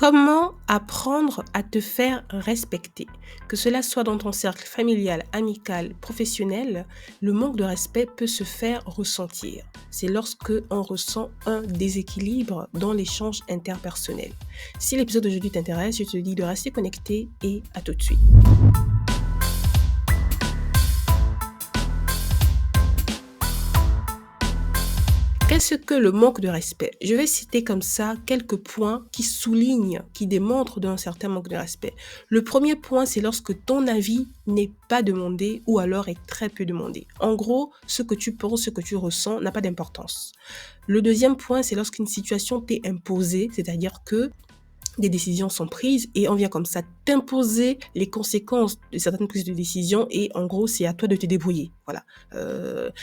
Comment apprendre à te faire respecter? Que cela soit dans ton cercle familial, amical, professionnel, le manque de respect peut se faire ressentir. C'est lorsque on ressent un déséquilibre dans l'échange interpersonnel. Si l'épisode d'aujourd'hui t'intéresse, je te dis de rester connecté et à tout de suite. Qu'est-ce que le manque de respect? Je vais citer comme ça quelques points qui soulignent, qui démontrent d'un certain manque de respect. Le premier point, c'est lorsque ton avis n'est pas demandé ou alors est très peu demandé. En gros, ce que tu penses, ce que tu ressens n'a pas d'importance. Le deuxième point, c'est lorsqu'une situation t'est imposée, c'est-à-dire que des décisions sont prises et on vient comme ça t'imposer les conséquences de certaines prises de décision et en gros c'est à toi de te débrouiller. Voilà,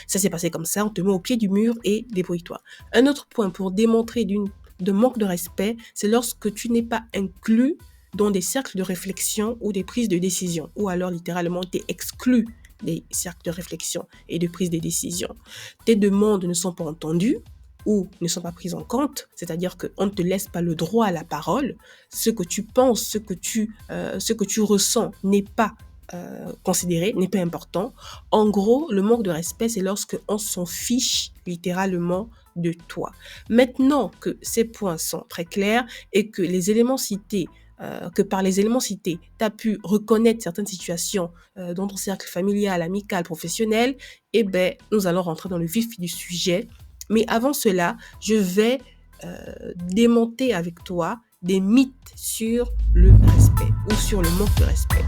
ça s'est passé comme ça, on te met au pied du mur et débrouille-toi. Un autre point pour démontrer de manque de respect, c'est lorsque tu n'es pas inclus dans des cercles de réflexion ou des prises de décision, ou alors littéralement t'es exclu des cercles de réflexion et de prise de décision. Tes demandes ne sont pas entendues ou ne sont pas prises en compte, c'est-à-dire qu'on ne te laisse pas le droit à la parole, ce que tu penses, ce que tu ressens n'est pas considéré, n'est pas important. En gros, le manque de respect, c'est lorsque on s'en fiche littéralement de toi. Maintenant que ces points sont très clairs et que par les éléments cités, tu as pu reconnaître certaines situations dans ton cercle familial, amical, professionnel, eh ben, nous allons rentrer dans le vif du sujet. Mais avant cela, je vais démonter avec toi des mythes sur le respect ou sur le manque de respect.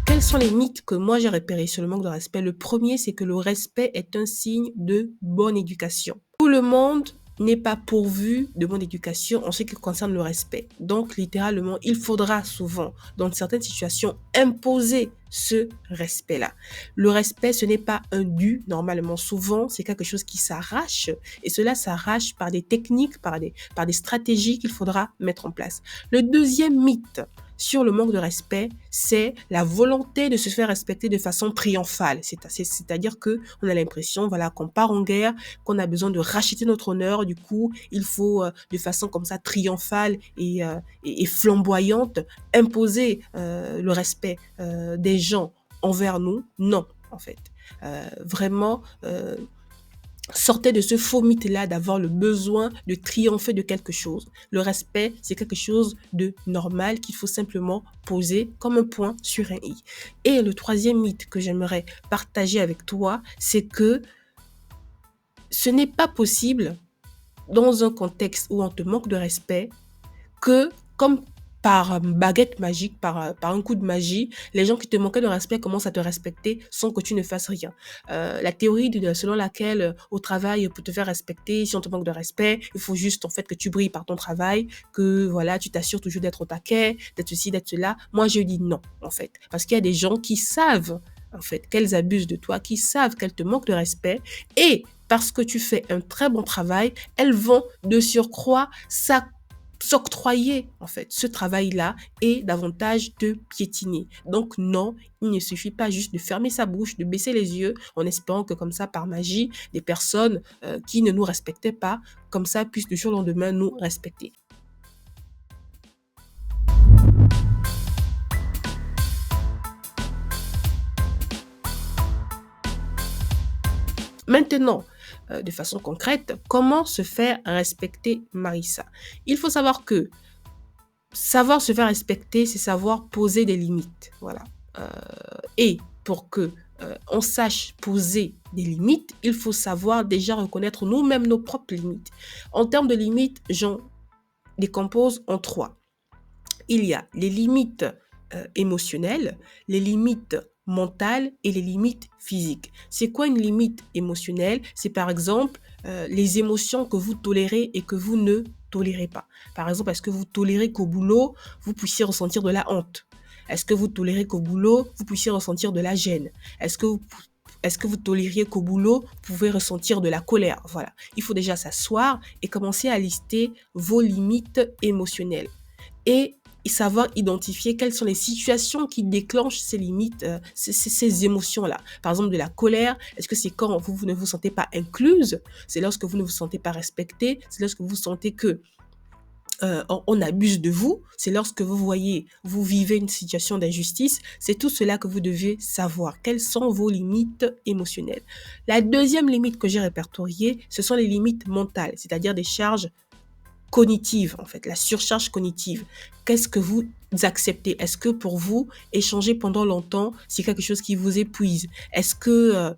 Quels sont les mythes que moi j'ai repérés sur le manque de respect? Le premier, c'est que le respect est un signe de bonne éducation. Tout le monde n'est pas pourvu de bonne éducation en ce qui concerne le respect. Donc, littéralement, il faudra souvent, dans certaines situations, imposer ce respect-là. Le respect, ce n'est pas un dû. Normalement, souvent, c'est quelque chose qui s'arrache et cela s'arrache par des techniques, par des stratégies qu'il faudra mettre en place. Le deuxième mythe sur le manque de respect, c'est la volonté de se faire respecter de façon triomphale. C'est-à-dire que on a l'impression, voilà, qu'on part en guerre, qu'on a besoin de racheter notre honneur. Du coup, il faut, de façon comme ça triomphale et flamboyante, imposer le respect des gens envers nous. Non, en fait. Vraiment, sortez de ce faux mythe-là d'avoir le besoin de triompher de quelque chose. Le respect, c'est quelque chose de normal qu'il faut simplement poser comme un point sur un i. Et le troisième mythe que j'aimerais partager avec toi, c'est que ce n'est pas possible dans un contexte où on te manque de respect que, comme par baguette magique, par un coup de magie, les gens qui te manquaient de respect commencent à te respecter sans que tu ne fasses rien. La théorie selon laquelle au travail, pour te faire respecter, si on te manque de respect, il faut juste en fait que tu brilles par ton travail, que voilà, tu t'assures toujours d'être au taquet, d'être ceci, d'être cela. Moi, je dis non, en fait. Parce qu'il y a des gens qui savent, en fait, qu'elles abusent de toi, qui savent qu'elles te manquent de respect et parce que tu fais un très bon travail, elles vont de surcroît s'octroyer en fait ce travail-là et davantage te piétiner. Donc non, il ne suffit pas juste de fermer sa bouche, de baisser les yeux en espérant que comme ça par magie, des personnes qui ne nous respectaient pas, comme ça puissent du jour au lendemain nous respecter. Maintenant, de façon concrète, comment se faire respecter Marissa? Il faut savoir que savoir se faire respecter, c'est savoir poser des limites. Voilà. Et pour que on sache poser des limites, il faut savoir déjà reconnaître nous-mêmes nos propres limites. En termes de limites, j'en décompose en trois. Il y a les limites émotionnelles, les limites mentales et les limites physiques. C'est quoi une limite émotionnelle? C'est par exemple les émotions que vous tolérez et que vous ne tolérez pas. Par exemple, est-ce que vous tolérez qu'au boulot, vous puissiez ressentir de la honte? Est-ce que vous tolérez qu'au boulot, vous puissiez ressentir de la gêne? Est-ce que vous tolériez qu'au boulot, vous pouvez ressentir de la colère? Voilà. Il faut déjà s'asseoir et commencer à lister vos limites émotionnelles. Et savoir identifier quelles sont les situations qui déclenchent ces limites, ces émotions-là. Par exemple, de la colère, est-ce que c'est quand vous ne vous sentez pas incluse? C'est lorsque vous ne vous sentez pas respectée? C'est lorsque vous sentez que on abuse de vous? C'est lorsque vous vivez une situation d'injustice? C'est tout cela que vous devez savoir. Quelles sont vos limites émotionnelles? La deuxième limite que j'ai répertoriée, ce sont les limites mentales, c'est-à-dire des charges cognitive, en fait, la surcharge cognitive. Qu'est-ce que vous acceptez? Est-ce que pour vous, échanger pendant longtemps, c'est quelque chose qui vous épuise? Est-ce que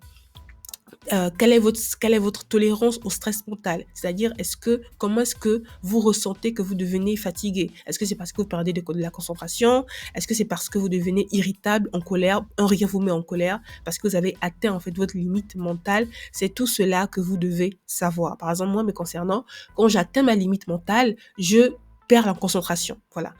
quelle est votre tolérance au stress mental? C'est-à-dire, comment est-ce que vous ressentez que vous devenez fatigué? Est-ce que c'est parce que vous perdez de la concentration? Est-ce que c'est parce que vous devenez irritable, en colère, un rien vous met en colère, parce que vous avez atteint, en fait, votre limite mentale? C'est tout cela que vous devez savoir. Par exemple, moi, me concernant, quand j'atteins ma limite mentale, je perds la concentration. Voilà.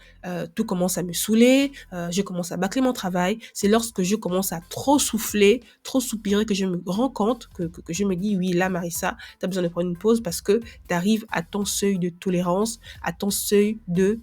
Tout commence à me saouler, je commence à bâcler mon travail. C'est lorsque je commence à trop souffler, trop soupirer, que je me rends compte, que je me dis, oui, là, Marissa, tu as besoin de prendre une pause parce que tu arrives à ton seuil de tolérance, à ton seuil de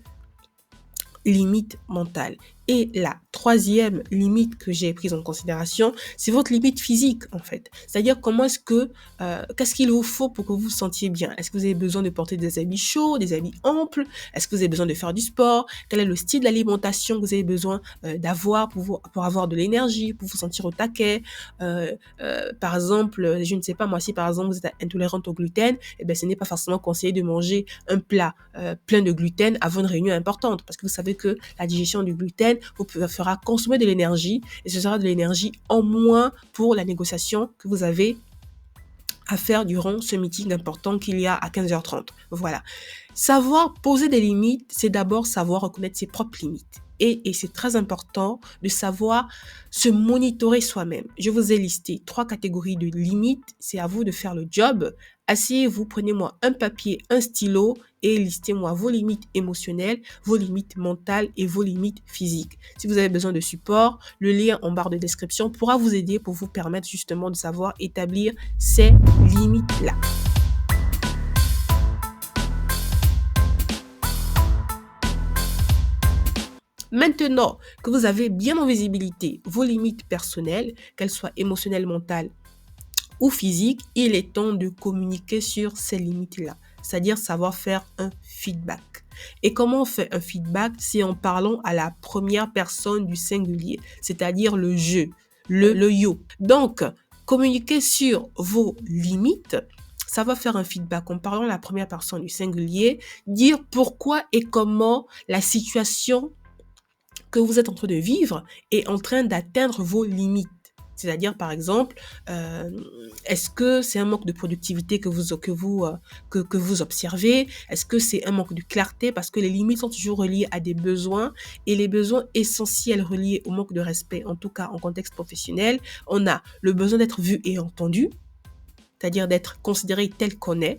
limite mentale. Et la troisième limite que j'ai prise en considération, c'est votre limite physique, en fait. C'est-à-dire qu'est-ce qu'il vous faut pour que vous vous sentiez bien? Est-ce que vous avez besoin de porter des habits chauds, des habits amples? Est-ce que vous avez besoin de faire du sport? Quel est le style d'alimentation que vous avez besoin d'avoir pour avoir de l'énergie, pour vous sentir au taquet? Par exemple, je ne sais pas, moi, si par exemple vous êtes intolérante au gluten, eh bien, ce n'est pas forcément conseillé de manger un plat plein de gluten avant une réunion importante, parce que vous savez que la digestion du gluten vous fera consommer de l'énergie et ce sera de l'énergie en moins pour la négociation que vous avez à faire durant ce meeting important qu'il y a à 15h30. Voilà. Savoir poser des limites, c'est d'abord savoir reconnaître ses propres limites. Et c'est très important de savoir se monitorer soi-même. Je vous ai listé 3 catégories de limites. C'est à vous de faire le job. Asseyez-vous, prenez-moi un papier, un stylo et listez-moi vos limites émotionnelles, vos limites mentales et vos limites physiques. Si vous avez besoin de support, le lien en barre de description pourra vous aider pour vous permettre justement de savoir établir ces limites-là. Maintenant que vous avez bien en visibilité vos limites personnelles, qu'elles soient émotionnelles, mentales ou physiques, il est temps de communiquer sur ces limites-là, c'est-à-dire savoir faire un feedback. Et comment on fait un feedback? C'est en parlant à la première personne du singulier, c'est-à-dire le je, le yo. Donc, communiquer sur vos limites, ça va faire un feedback en parlant à la première personne du singulier, dire pourquoi et comment la situation que vous êtes en train de vivre est en train d'atteindre vos limites. C'est-à-dire, par exemple, est-ce que c'est un manque de productivité que vous observez? Est-ce que c'est un manque de clarté? Parce que les limites sont toujours reliées à des besoins et les besoins essentiels reliés au manque de respect, en tout cas en contexte professionnel, on a le besoin d'être vu et entendu, c'est-à-dire d'être considéré tel qu'on est,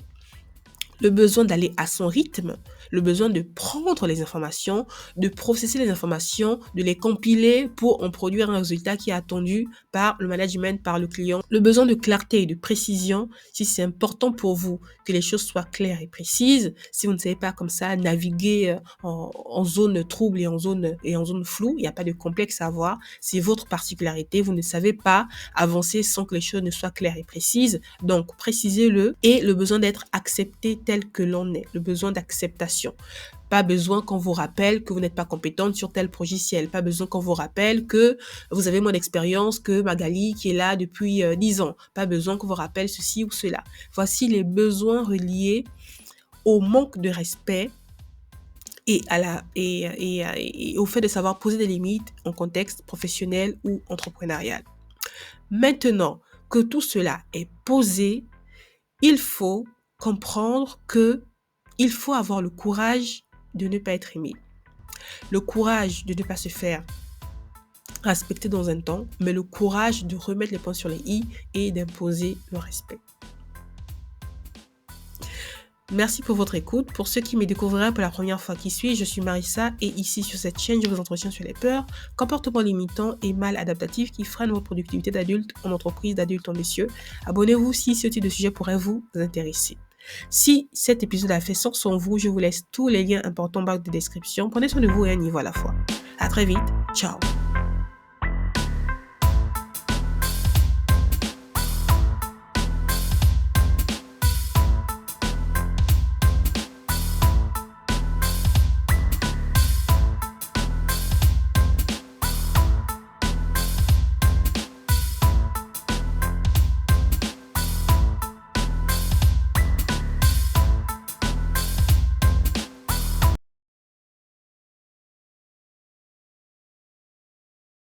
le besoin d'aller à son rythme, le besoin de prendre les informations, de processer les informations, de les compiler pour en produire un résultat qui est attendu par le management, par le client. Le besoin de clarté et de précision, si c'est important pour vous que les choses soient claires et précises, si vous ne savez pas comme ça naviguer en zone trouble et en zone floue, il n'y a pas de complexe à avoir, c'est votre particularité, vous ne savez pas avancer sans que les choses ne soient claires et précises, donc précisez-le. Et le besoin d'être accepté tel que l'on est, le besoin d'acceptation. Pas besoin qu'on vous rappelle que vous n'êtes pas compétente sur tel logiciel. Pas besoin qu'on vous rappelle que vous avez moins d'expérience que Magali qui est là depuis 10 ans. Pas besoin qu'on vous rappelle ceci ou cela. Voici les besoins reliés au manque de respect et au fait de savoir poser des limites en contexte professionnel ou entrepreneurial. Maintenant que tout cela est posé, il faut comprendre que il faut avoir le courage de ne pas être aimé. Le courage de ne pas se faire respecter dans un temps, mais le courage de remettre les points sur les i et d'imposer le respect. Merci pour votre écoute. Pour ceux qui me découvriraient pour la première fois, qui suis, je suis Marissa et ici sur cette chaîne, je vous entretiens sur les peurs, comportements limitants et mal adaptatifs qui freinent votre productivité d'adulte en entreprise, d'adulte ambitieux. Abonnez-vous si ce type de sujet pourrait vous intéresser. Si cet épisode a fait sens en vous, je vous laisse tous les liens importants en barre de description. Prenez soin de vous et un niveau à la fois. À très vite. Ciao.